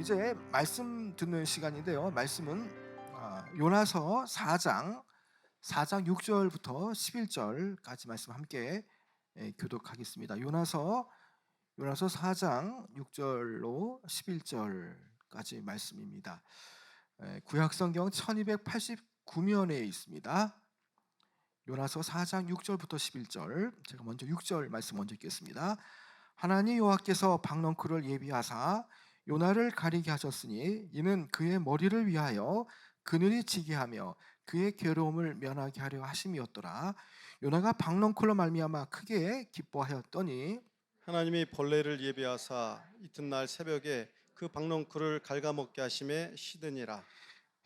이제 말씀 듣는 시간인데요. 말씀은 요나서 4장 6절부터 11절까지 말씀 함께 교독하겠습니다. 요나서 4장 6절로 11절까지 말씀입니다. 구약 성경 1289면에 있습니다. 요나서 4장 6절부터 11절, 제가 먼저 6절 말씀 먼저 읽겠습니다. 하나님 여호와께서 박넝쿨을 예비하사 요나를 가리게 하셨으니 이는 그의 머리를 위하여 그늘이 지게 하며 그의 괴로움을 면하게 하려 하심이었더라. 요나가 박넝쿨로 말미암아 크게 기뻐하였더니 하나님이 벌레를 예비하사 이튿날 새벽에 그 박넝쿨을 갉아먹게 하심에 시드니라.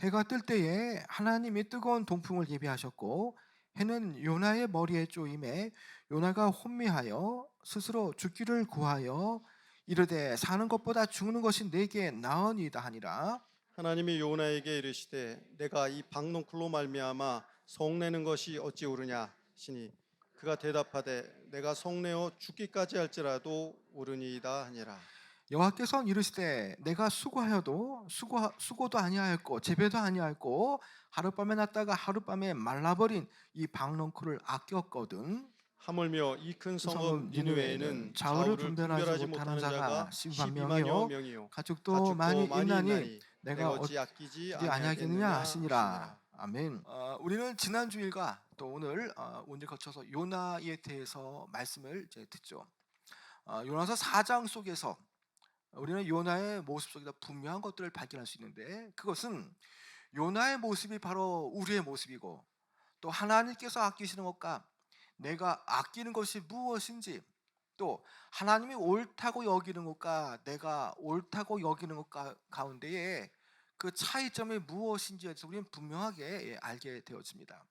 해가 뜰 때에 하나님이 뜨거운 동풍을 예비하셨고 해는 요나의 머리에 쪼임에 요나가 혼미하여 스스로 죽기를 구하여 이르되 사는 것보다 죽는 것이 내게 나으니이다 하니라. 하나님이 요나에게 이르시되 내가 이 박넝쿨로 말미암아 성내는 것이 어찌 옳으냐 하시니 그가 대답하되 내가 성내어 죽기까지 할지라도 옳으니이다 하니라. 여호와께서는 이르시되 내가 수고도 아니하였고 재배도 아니하였고 하룻밤에 났다가 하룻밤에 말라버린 이 박넝쿨을 아꼈거든. 하물며 이 큰 그 성읍 성읍 니느웨에는 니느웨에는 좌우를 좌우를 분별하지 분별하지 못하는 못하는 자가 자가 12만 12만여 명이요 명이요 가축도 많이 가축도 많이 있나니 있나니 내가 내가 어찌 아끼지 어디 아니하겠느냐 아니하겠느냐 하시니라. 하시니라. 아멘. 우리는 지난 주일과 또 오늘 거쳐서 요나에 대해서 말씀을 이제 듣죠. 요나서 4장 속에서 우리는 요나의 모습 속에서 분명한 것들을 발견할 수 있는데, 그것은 요나의 모습이 바로 우리의 모습이고, 또 하나님께서 아끼시는 것과 내가 아끼는 것이 무엇인지, 또 하나님이 옳다고 여기는 것과 내가 옳다고 여기는 것 가운데에 그 차이점이 무엇인지에 대해서 우리는 분명하게 알게 되어집니다.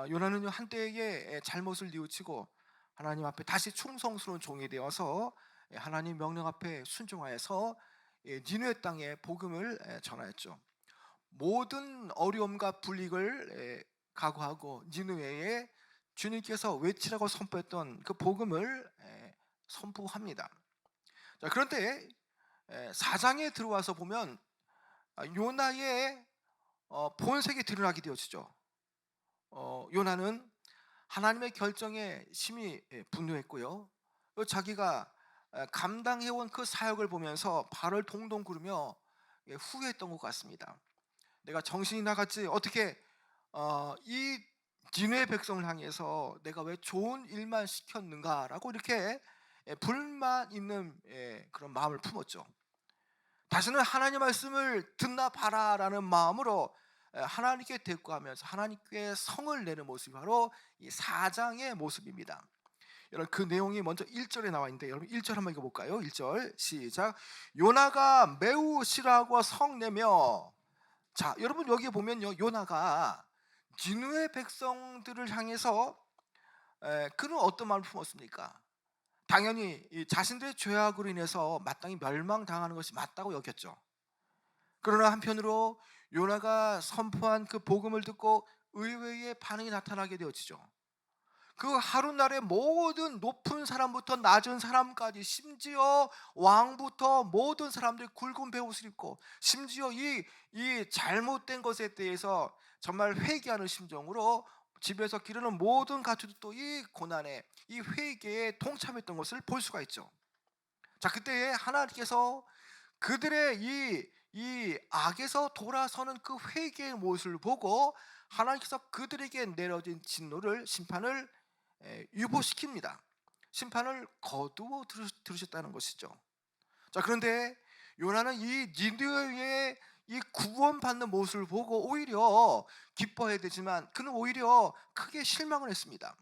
요나는 한때의 잘못을 뉘우치고 하나님 앞에 다시 충성스러운 종이 되어서 하나님 명령 앞에 순종하여서 니느웨 땅에 복음을 전하였죠. 모든 어려움과 불이익을 각오하고 니느웨에 주님께서 외치라고 선포했던 그 복음을 선포합니다. 자, 그런데 4장에 들어와서 보면 요나의 본색이 드러나게 되어지죠. 요나는 하나님의 결정에 심히 분노했고요. 또 자기가 감당해온 그 사역을 보면서 발을 동동 구르며 후회했던 것 같습니다. 내가 정신이 나갔지, 어떻게 이 니느웨 백성을 향해서 내가 왜 좋은 일만 시켰는가라고 이렇게 불만 있는 그런 마음을 품었죠. 다시는 하나님 말씀을 듣나 봐라라는 마음으로 하나님께 대꾸하면서 하나님께 성을 내는 모습이 바로 이 4장의 모습입니다. 여러분, 그 내용이 먼저 1절에 나와 있는데, 여러분 1절 한번 읽어볼까요? 1절 시작. 요나가 매우 싫어하고 성내며. 자, 여러분 여기에 보면요, 요나가 니느웨 백성들을 향해서 그는 어떤 마음을 품었습니까? 당연히 이 자신들의 죄악으로 인해서 마땅히 멸망당하는 것이 맞다고 여겼죠. 그러나 한편으로 요나가 선포한 그 복음을 듣고 의외의 반응이 나타나게 되어지죠. 그 하루날에 모든 높은 사람부터 낮은 사람까지, 심지어 왕부터 모든 사람들이 굵은 베옷을 입고, 심지어 이 잘못된 것에 대해서 정말 회개하는 심정으로 집에서 기르는 모든 가축도 이 고난에, 이 회개에 동참했던 것을 볼 수가 있죠. 자, 그때에 하나님께서 그들의 이 악에서 돌아서는 그 회개의 모습을 보고 하나님께서 그들에게 내려진 진노를, 심판을 유보시킵니다. 심판을 거두어 들으셨다는 것이죠. 자, 그런데 요나는 이 니느웨의 이 구원받는 모습을 보고 오히려 기뻐해야 되지만 그는 오히려 크게 실망을 했습니다.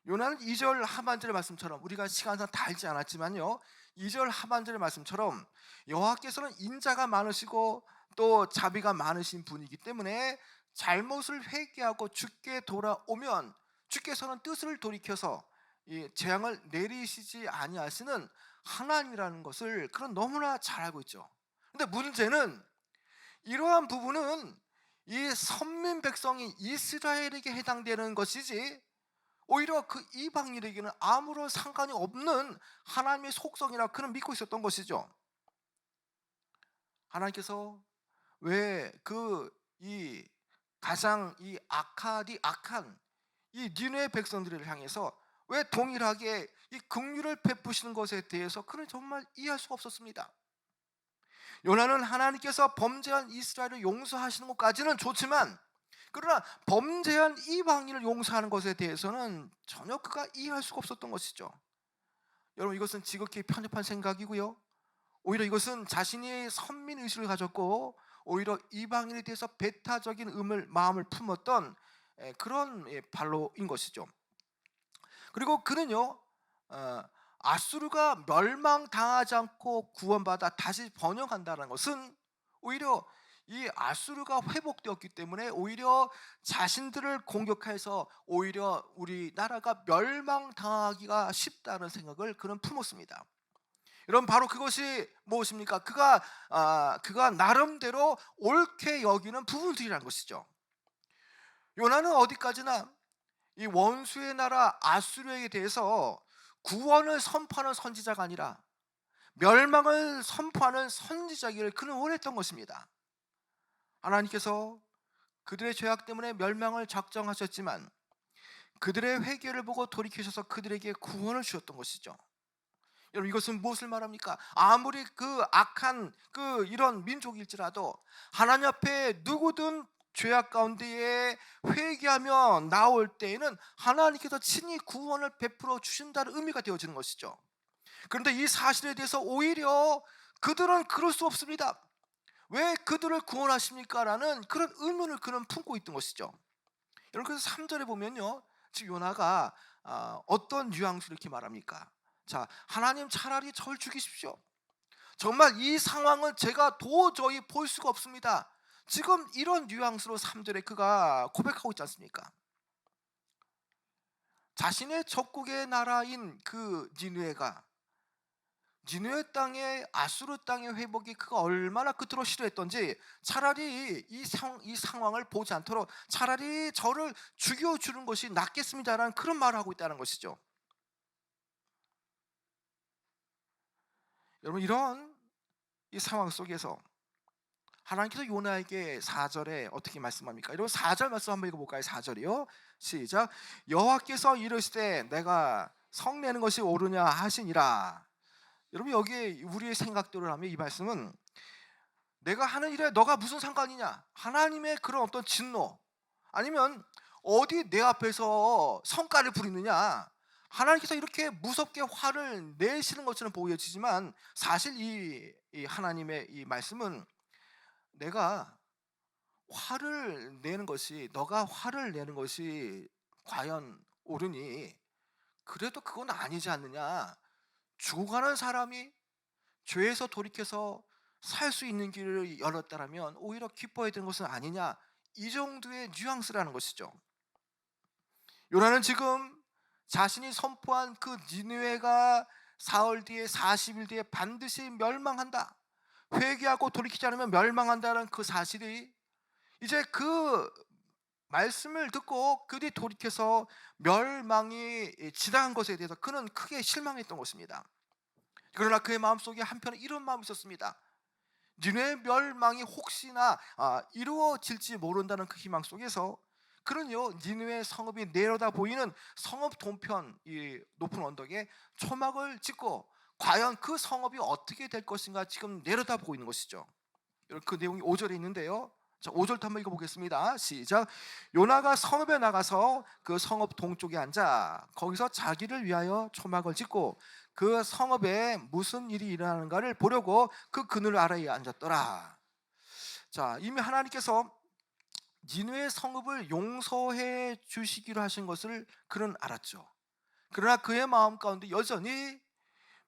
요나는 2절 하반절의 말씀처럼, 우리가 시간상 다 읽지 않았지만요, 2절 하반절의 말씀처럼 여호와께서는 인자가 많으시고 또 자비가 많으신 분이기 때문에 잘못을 회개하고 주께 돌아오면 주께서는 뜻을 돌이켜서 이 재앙을 내리시지 아니하시는 하나님이라는 것을 그는 너무나 잘 알고 있죠. 근데 문제는 이러한 부분은 이 선민 백성이 이스라엘에게 해당되는 것이지 오히려 그 이방인에게는 아무런 상관이 없는 하나님의 속성이라 그는 믿고 있었던 것이죠. 하나님께서 왜 이 가장 악한 이 니느웨 백성들을 향해서 왜 동일하게 이 긍휼을 베푸시는 것에 대해서 그는 정말 이해할 수가 없었습니다. 요나는 하나님께서 범죄한 이스라엘을 용서하시는 것까지는 좋지만, 그러나 범죄한 이방인을 용서하는 것에 대해서는 전혀 그가 이해할 수가 없었던 것이죠. 여러분, 이것은 지극히 편협한 생각이고요, 오히려 이것은 자신이 선민 의식을 가졌고 오히려 이방인에 대해서 배타적인 마음을 품었던 그런 발로인 것이죠. 그리고 그는요, 아수르가 멸망당하지 않고 구원받아 다시 번영한다는 것은 오히려 이 아수르가 회복되었기 때문에 오히려 자신들을 공격해서 오히려 우리나라가 멸망당하기가 쉽다는 생각을 그는 품었습니다. 여러분, 바로 그것이 무엇입니까? 그가 나름대로 옳게 여기는 부분들이라는 것이죠. 요나는 어디까지나 이 원수의 나라 아수르에 대해서 구원을 선포하는 선지자가 아니라 멸망을 선포하는 선지자이기를 그는 원했던 것입니다. 하나님께서 그들의 죄악 때문에 멸망을 작정하셨지만 그들의 회개를 보고 돌이키셔서 그들에게 구원을 주셨던 것이죠. 여러분, 이것은 무엇을 말합니까? 아무리 악한 이런 민족일지라도 하나님 앞에 누구든 죄악 가운데에 회개하며 나올 때에는 하나님께서 친히 구원을 베풀어 주신다는 의미가 되어지는 것이죠. 그런데 이 사실에 대해서 오히려 그들은 그럴 수 없습니다. 왜 그들을 구원하십니까? 라는 그런 의문을 그는 품고 있던 것이죠. 여러분, 그래서 3절에 보면요, 지금 요나가 어떤 뉘앙스로 이렇게 말합니까? 자, 하나님 차라리 저를 죽이십시오. 정말 이 상황을 제가 도저히 볼 수가 없습니다. 지금 이런 뉘앙스로 3절에 그가 고백하고 있지 않습니까? 자신의 적국의 나라인 니느웨 땅의 아수르 땅의 회복이 그가 얼마나 그토록 싫어했던지 차라리 이 상황을 보지 않도록 차라리 저를 죽여주는 것이 낫겠습니다라는 그런 말을 하고 있다는 것이죠. 여러분, 이런 이 상황 속에서 하나님께서 요나에게 4절에 어떻게 말씀합니까? 여러분, 4절 말씀 한번 읽어볼까요? 4절이요, 시작. 여호와께서 이르시되 내가 성내는 것이 옳으냐 하시니라. 여러분, 여기에 우리의 생각대로 하면 이 말씀은 내가 하는 일에 너가 무슨 상관이냐, 하나님의 그런 어떤 진노, 아니면 어디 내 앞에서 성과를 부리느냐, 하나님께서 이렇게 무섭게 화를 내시는 것처럼 보여지지만 사실 이 하나님의 이 말씀은 너가 화를 내는 것이 과연 옳으니? 그래도 그건 아니지 않느냐. 죽어가는 사람이 죄에서 돌이켜서 살 수 있는 길을 열었다라면 오히려 기뻐해야 되는 것은 아니냐, 이 정도의 뉘앙스라는 것이죠. 요나는 지금 자신이 선포한 니느웨가 사흘 뒤에 40일 뒤에 반드시 멸망한다, 회개하고 돌이키지 않으면 멸망한다는 그 사실이 이제 그 말씀을 듣고 그들이 돌이켜서 멸망이 지나간 것에 대해서 그는 크게 실망했던 것입니다. 그러나 그의 마음속에 한편에 이런 마음이 있었습니다. 니느웨 멸망이 혹시나 이루어질지 모른다는 그 희망 속에서 그는요, 니느웨 성읍이 내려다 보이는 성읍 동편 이 높은 언덕에 초막을 짓고 과연 그 성읍이 어떻게 될 것인가 지금 내려다보고 있는 것이죠. 그 내용이 5절에 있는데요, 자, 5절부터 한번 읽어보겠습니다. 시작. 요나가 성읍에 나가서 그 성읍 동쪽에 앉아 거기서 자기를 위하여 초막을 짓고 그 성읍에 무슨 일이 일어나는가를 보려고 그 그늘 아래에 앉았더라. 자, 이미 하나님께서 니느웨 성읍을 용서해 주시기로 하신 것을 그는 알았죠. 그러나 그의 마음 가운데 여전히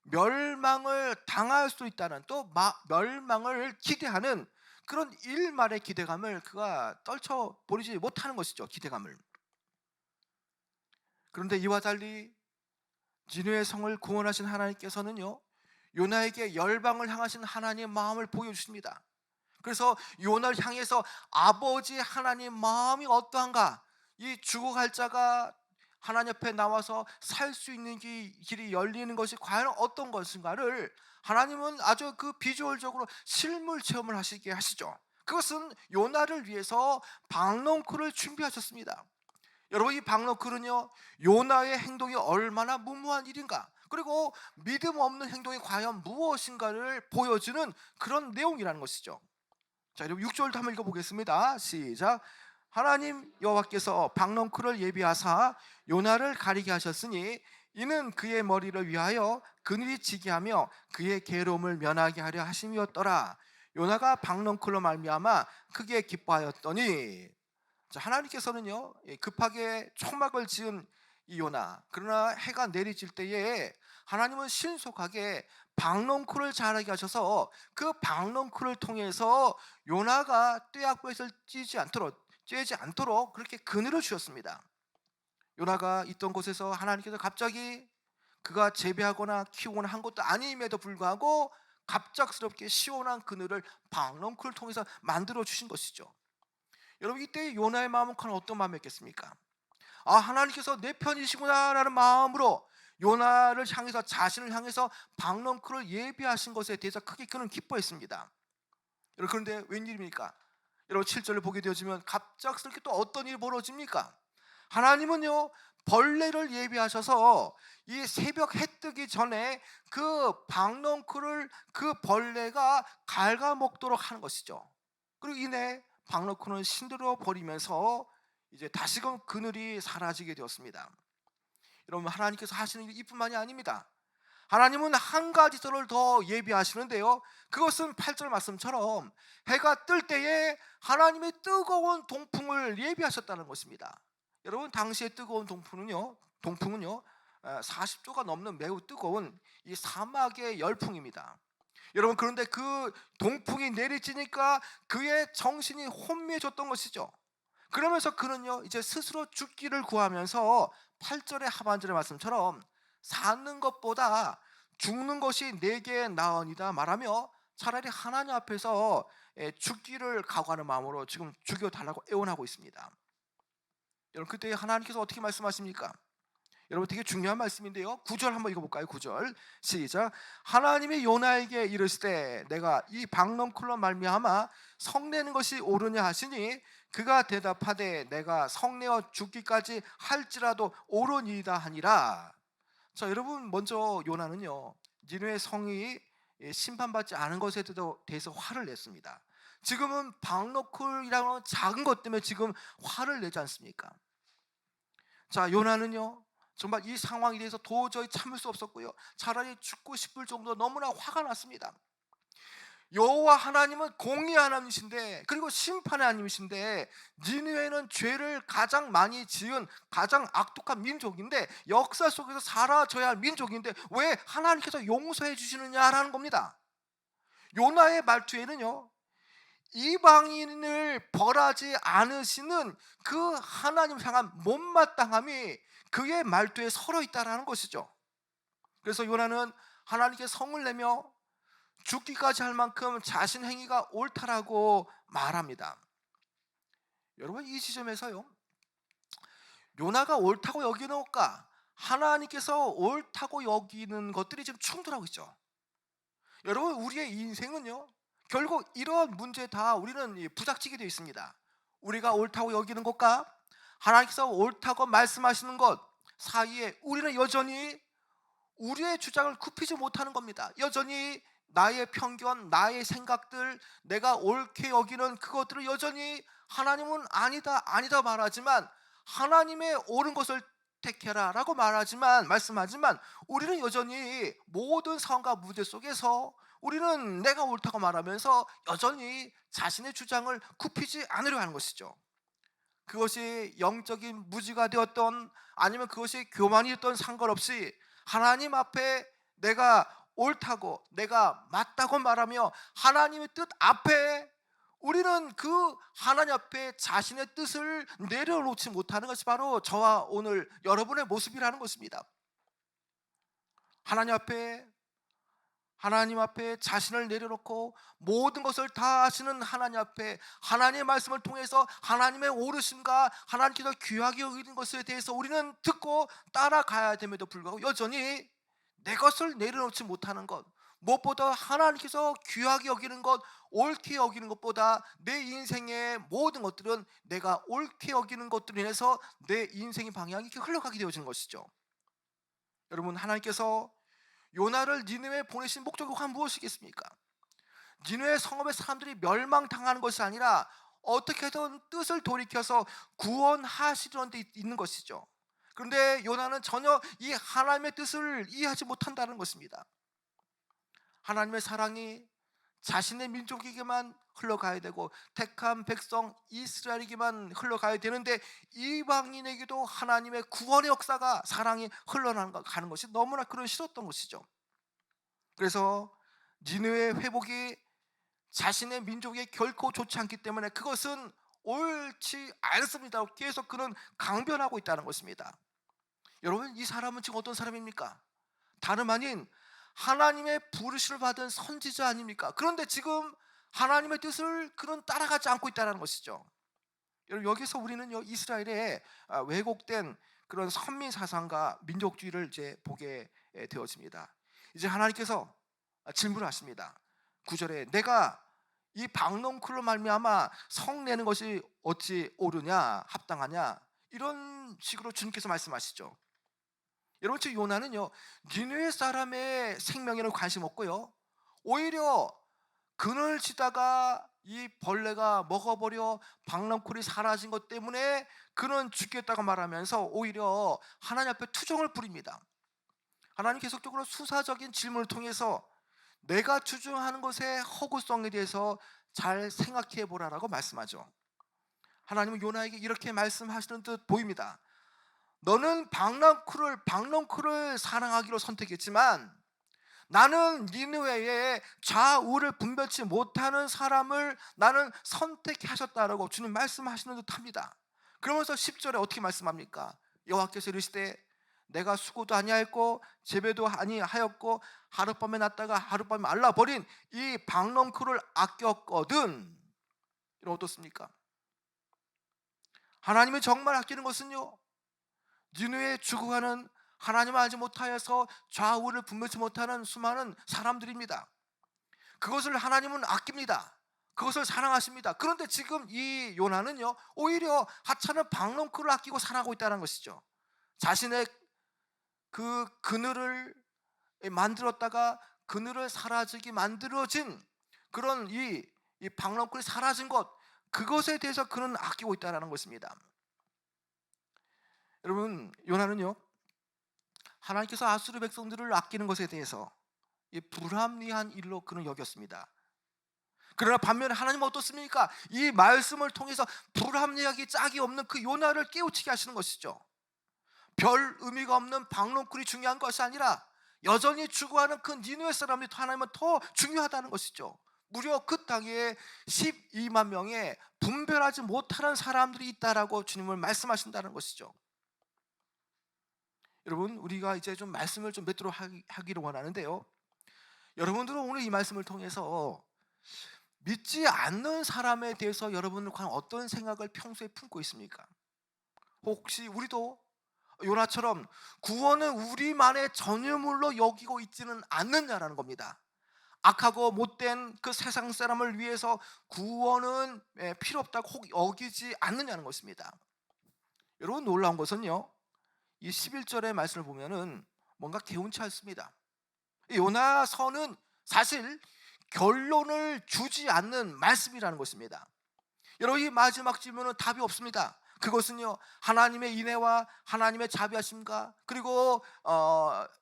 멸망을 당할 수 있다는, 또 멸망을 기대하는 그런 일말의 기대감을 그가 떨쳐버리지 못하는 것이죠. 기대감을. 그런데 이와 달리 니느웨 성을 구원하신 하나님께서는요, 요나에게 열방을 향하신 하나님의 마음을 보여주십니다. 그래서 요나를 향해서 아버지 하나님 마음이 어떠한가, 이 죽어갈 자가 하나님 앞에 나와서 살 수 있는 길이 열리는 것이 과연 어떤 것인가를 하나님은 아주 그 비주얼적으로 실물 체험을 하시게 하시죠. 그것은 요나를 위해서 박넝쿨을 준비하셨습니다. 여러분, 이 박너클은요, 요나의 행동이 얼마나 무모한 일인가, 그리고 믿음 없는 행동이 과연 무엇인가를 보여주는 그런 내용이라는 것이죠. 자, 여러분 6절도 한번 읽어보겠습니다. 시작. 하나님 여호와께서 박넝쿨을 예비하사 요나를 가리게 하셨으니 이는 그의 머리를 위하여 그늘이 지게 하며 그의 괴로움을 면하게 하려 하심이었더라. 요나가 박넝쿨로 말미암아 크게 기뻐하였더니. 자, 하나님께서는요, 급하게 초막을 지은 이 요나, 그러나 해가 내리질 때에 하나님은 신속하게 박넝쿨을 자라게 하셔서 그 박넝쿨을 통해서 요나가 떼약볕을 쬐지 않도록 그렇게 그늘을 주셨습니다. 요나가 있던 곳에서 하나님께서 갑자기 그가 재배하거나 키우거나 한 것도 아님에도 불구하고 갑작스럽게 시원한 그늘을 박넝쿨을 통해서 만들어 주신 것이죠. 여러분, 이때 요나의 마음은 과연 어떤 마음이었겠습니까? 아, 하나님께서 내 편이시구나라는 마음으로 요나를 향해서, 자신을 향해서 박넝쿨을 예비하신 것에 대해서 크게 그는 기뻐했습니다. 여러분, 그런데 웬일입니까? 여러분, 7절을 보게 되어지면 갑작스럽게 또 어떤 일이 벌어집니까? 하나님은요, 벌레를 예비하셔서 이 새벽 해 뜨기 전에 그 박넝쿨을 그 벌레가 갉아먹도록 하는 것이죠. 그리고 이내 박너쿨은 신들어 버리면서 이제 다시금 그늘이 사라지게 되었습니다. 여러분, 하나님께서 하시는 일 이뿐만이 아닙니다. 하나님은 한 가지 더 예비하시는데요, 그것은 8절 말씀처럼 해가 뜰 때에 하나님의 뜨거운 동풍을 예비하셨다는 것입니다. 여러분, 당시의 뜨거운 동풍은요 40도가 넘는 매우 뜨거운 이 사막의 열풍입니다. 여러분, 그런데 그 동풍이 내리치니까 그의 정신이 혼미해졌던 것이죠. 그러면서 그는요, 이제 스스로 죽기를 구하면서 8절의 하반절의 말씀처럼 사는 것보다 죽는 것이 내게 나으니다 말하며 차라리 하나님 앞에서 죽기를 각오하는 마음으로 지금 죽여달라고 애원하고 있습니다. 여러분, 그때 하나님께서 어떻게 말씀하십니까? 여러분, 되게 중요한 말씀인데요, 9절 한번 읽어볼까요? 9절 시작. 하나님이 요나에게 이르시되 내가 이 박넝쿨로 말미암아 성내는 것이 옳으냐 하시니 그가 대답하되 내가 성내어 죽기까지 할지라도 옳으니이다 하니라. 자, 여러분, 먼저 요나는요, 니느웨 성이 심판받지 않은 것에 대해서 화를 냈습니다. 지금은 박너쿨이라는 작은 것 때문에 지금 화를 내지 않습니까? 자, 요나는요, 정말 이 상황에 대해서 도저히 참을 수 없었고요, 차라리 죽고 싶을 정도로 너무나 화가 났습니다. 여호와 하나님은 공의 하나님이신데, 그리고 심판의 하나님이신데, 니느웨는 죄를 가장 많이 지은 가장 악독한 민족인데, 역사 속에서 사라져야 할 민족인데 왜 하나님께서 용서해 주시느냐라는 겁니다. 요나의 말투에는요, 이방인을 벌하지 않으시는 그 하나님 향한 못마땅함이 그의 말투에 서러 있다라는 것이죠. 그래서 요나는 하나님께 성을 내며 죽기까지 할 만큼 자신 행위가 옳다라고 말합니다. 여러분, 이 지점에서요, 요나가 옳다고 여기는 것과 하나님께서 옳다고 여기는 것들이 지금 충돌하고 있죠. 여러분, 우리의 인생은요, 결국 이런 문제에 다 우리는 부닥치게 되어 있습니다. 우리가 옳다고 여기는 것과 하나님께서 옳다고 말씀하시는 것 사이에 우리는 여전히 우리의 주장을 굽히지 못하는 겁니다. 여전히 나의 편견, 나의 생각들, 내가 옳게 여기는 그것들을 여전히 하나님은 아니다 아니다 말하지만, 하나님의 옳은 것을 택해라 라고 말씀하지만 우리는 여전히 모든 상황과 문제 속에서 우리는 내가 옳다고 말하면서 여전히 자신의 주장을 굽히지 않으려 하는 것이죠. 그것이 영적인 무지가 되었던 아니면 그것이 교만이 됐던 상관없이 하나님 앞에 내가 옳다고, 내가 맞다고 말하며 하나님의 뜻 앞에 우리는 그 하나님 앞에 자신의 뜻을 내려놓지 못하는 것이 바로 저와 오늘 여러분의 모습이라는 것입니다. 하나님 앞에 자신을 내려놓고 모든 것을 다 하시는 하나님 앞에 하나님의 말씀을 통해서 하나님의 옳으심과 하나님께서 귀하게 여기는 것에 대해서 우리는 듣고 따라가야 됨에도 불구하고 여전히 내 것을 내려놓지 못하는 것, 무엇보다 하나님께서 귀하게 여기는 것, 옳게 여기는 것보다 내 인생의 모든 것들은 내가 옳게 여기는 것들로 인해서 내 인생의 방향이 이렇게 흘러가게 되어지는 것이죠. 여러분, 하나님께서 요나를 니느웨에 보내신 목적이 과연 무엇이겠습니까? 니느웨 성읍의 사람들이 멸망당하는 것이 아니라 어떻게든 뜻을 돌이켜서 구원하시려는 데 있는 것이죠. 그런데 요나는 전혀 이 하나님의 뜻을 이해하지 못한다는 것입니다. 하나님의 사랑이 자신의 민족에게만 흘러가야 되고 택한 백성 이스라엘에게만 흘러가야 되는데 이방인에게도 하나님의 구원의 역사가, 사랑이 흘러가는 것이 너무나 그런 싫었던 것이죠. 그래서 니느웨의 회복이 자신의 민족에 결코 좋지 않기 때문에 그것은 옳지 않습니다. 계속 그는 강변하고 있다는 것입니다. 여러분, 이 사람은 지금 어떤 사람입니까? 다름 아닌 하나님의 부르심을 받은 선지자 아닙니까? 그런데 지금 하나님의 뜻을 그는 따라가지 않고 있다는 것이죠. 여러분, 여기서 우리는 이스라엘의 왜곡된 그런 선민 사상과 민족주의를 이제 보게 되어집니다. 이제 하나님께서 질문을 하십니다. 9절에 내가 이 박농쿨로 말미암아 성내는 것이 어찌 옳으냐, 합당하냐, 이런 식으로 주님께서 말씀하시죠. 여러분, 저 요나는요 니느웨 사람의 생명에는 관심 없고요, 오히려 그늘 치다가 이 벌레가 먹어버려 박람쿨이 사라진 것 때문에 그는 죽겠다고 말하면서 오히려 하나님 앞에 투정을 부립니다. 하나님 계속적으로 수사적인 질문을 통해서 내가 추정하는 것의 허구성에 대해서 잘 생각해 보라라고 말씀하죠. 하나님은 요나에게 이렇게 말씀하시는 듯 보입니다. 너는 박농쿨을 사랑하기로 선택했지만 나는 니느웨의 좌우를 분별치 못하는 사람을 나는 선택하셨다라고 주님 말씀하시는 듯합니다. 그러면서 10절에 어떻게 말씀합니까? 여호와께서 이르시되 내가 수고도 아니하였고 재배도 아니하였고 하룻밤에 났다가 하룻밤에 말라버린 이 박농쿨을 아꼈거든. 이런 어떻습니까? 하나님이 정말 아끼는 것은요, 니느웨에 죽어가는 하나님을 알지 못하여서 좌우를 분별치 못하는 수많은 사람들입니다. 그것을 하나님은 아낍니다. 그것을 사랑하십니다. 그런데 지금 이 요나는요 오히려 하찮은 박농쿨을 아끼고 살아가고 있다는 것이죠. 자신의 그 그늘을 만들었다가 그늘을 사라지게 만들어진 그런 이 박농쿨이 사라진 것, 그것에 대해서 그는 아끼고 있다는 것입니다. 여러분, 요나는요 하나님께서 아수르 백성들을 아끼는 것에 대해서 이 불합리한 일로 그는 여겼습니다. 그러나 반면에 하나님은 어떻습니까? 이 말씀을 통해서 불합리하기 짝이 없는 그 요나를 깨우치게 하시는 것이죠. 별 의미가 없는 박농쿨이 중요한 것이 아니라 여전히 죽어가는 그 니느웨 사람들이 하나님은 더 중요하다는 것이죠. 무려 그 땅에 12만 명의 분별하지 못하는 사람들이 있다라고 주님을 말씀하신다는 것이죠. 여러분, 우리가 이제 좀 말씀을 좀 맺도록 하기를 원하는데요, 여러분들은 오늘 이 말씀을 통해서 믿지 않는 사람에 대해서 여러분은 과연 어떤 생각을 평소에 품고 있습니까? 혹시 우리도 요나처럼 구원은 우리만의 전유물로 여기고 있지는 않느냐라는 겁니다. 악하고 못된 그 세상 사람을 위해서 구원은 필요 없다고 혹 여기지 않느냐는 것입니다. 여러분, 놀라운 것은요, 이 11절의 말씀을 보면은 뭔가 개운치 않습니다. 요나서는 사실 결론을 주지 않는 말씀이라는 것입니다. 여러분, 이 마지막 질문은 답이 없습니다. 그것은요 하나님의 인애와 하나님의 자비하심과 그리고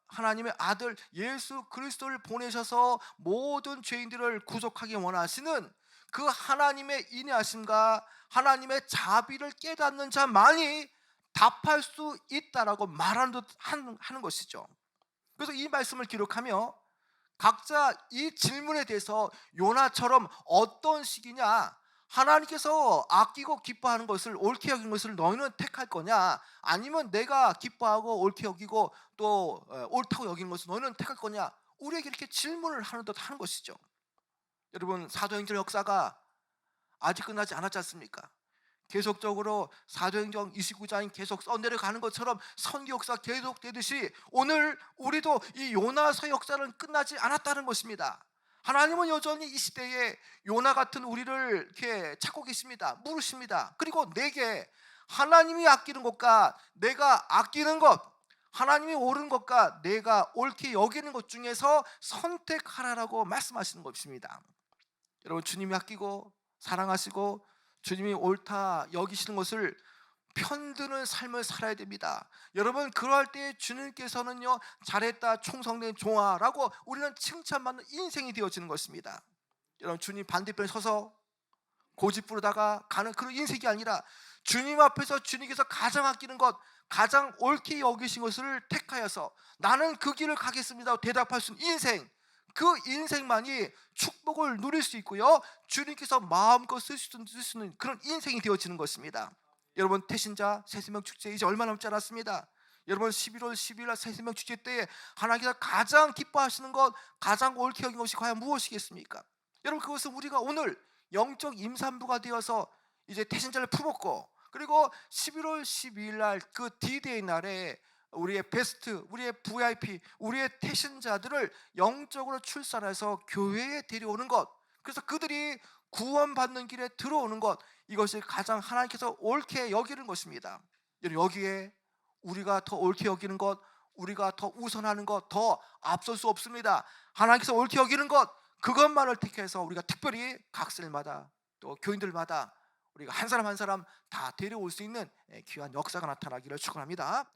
하나님의 아들 예수 그리스도를 보내셔서 모든 죄인들을 구속하기 원하시는 그 하나님의 인애하심과 하나님의 자비를 깨닫는 자만이 답할 수 있다라고 말하는 듯 하는 것이죠. 그래서 이 말씀을 기록하며 각자 이 질문에 대해서 요나처럼 어떤 식이냐, 하나님께서 아끼고 기뻐하는 것을, 옳게 여긴 것을 너희는 택할 거냐, 아니면 내가 기뻐하고 옳게 여기고 또 옳다고 여기는 것을 너희는 택할 거냐, 우리에게 이렇게 질문을 하는 듯 하는 것이죠. 여러분, 사도행전 역사가 아직 끝나지 않았지 않습니까? 계속적으로 사도행전 29장 계속 써내려가는 것처럼 선교 역사 계속되듯이 오늘 우리도 이 요나서 역사는 끝나지 않았다는 것입니다. 하나님은 여전히 이 시대에 요나 같은 우리를 이렇게 찾고 계십니다. 물으십니다. 그리고 내게 하나님이 아끼는 것과 내가 아끼는 것, 하나님이 옳은 것과 내가 옳게 여기는 것 중에서 선택하라라고 말씀하시는 것입니다. 여러분, 주님이 아끼고 사랑하시고 주님이 옳다 여기시는 것을 편드는 삶을 살아야 됩니다. 여러분, 그럴 때 주님께서는요, 잘했다 충성된 종아라고 우리는 칭찬받는 인생이 되어지는 것입니다. 여러분, 주님 반대편에 서서 고집 부르다가 가는 그런 인생이 아니라 주님 앞에서 주님께서 가장 아끼는 것, 가장 옳게 여기신 것을 택하여서 나는 그 길을 가겠습니다 대답할 수 있는 인생, 그 인생만이 축복을 누릴 수 있고요, 주님께서 마음껏 쓸 수 있는 그런 인생이 되어지는 것입니다. 여러분, 태신자 새세명 축제 이제 얼마 남지 않았습니다. 여러분, 11월 12일 날 새세명 축제 때에 하나님께서 가장 기뻐하시는 것, 가장 옳게 여긴 것이 과연 무엇이겠습니까? 여러분, 그것은 우리가 오늘 영적 임산부가 되어서 이제 태신자를 품었고, 그리고 11월 12일 날 그 D-Day 날에 우리의 베스트, 우리의 VIP, 우리의 태신자들을 영적으로 출산해서 교회에 데려오는 것, 그래서 그들이 구원받는 길에 들어오는 것, 이것이 가장 하나님께서 옳게 여기는 것입니다. 여기에 우리가 더 옳게 여기는 것, 우리가 더 우선하는 것, 더 앞설 수 없습니다. 하나님께서 옳게 여기는 것, 그것만을 택해서 우리가 특별히 각셀마다 또 교인들마다 우리가 한 사람 한 사람 다 데려올 수 있는 귀한 역사가 나타나기를 축원합니다.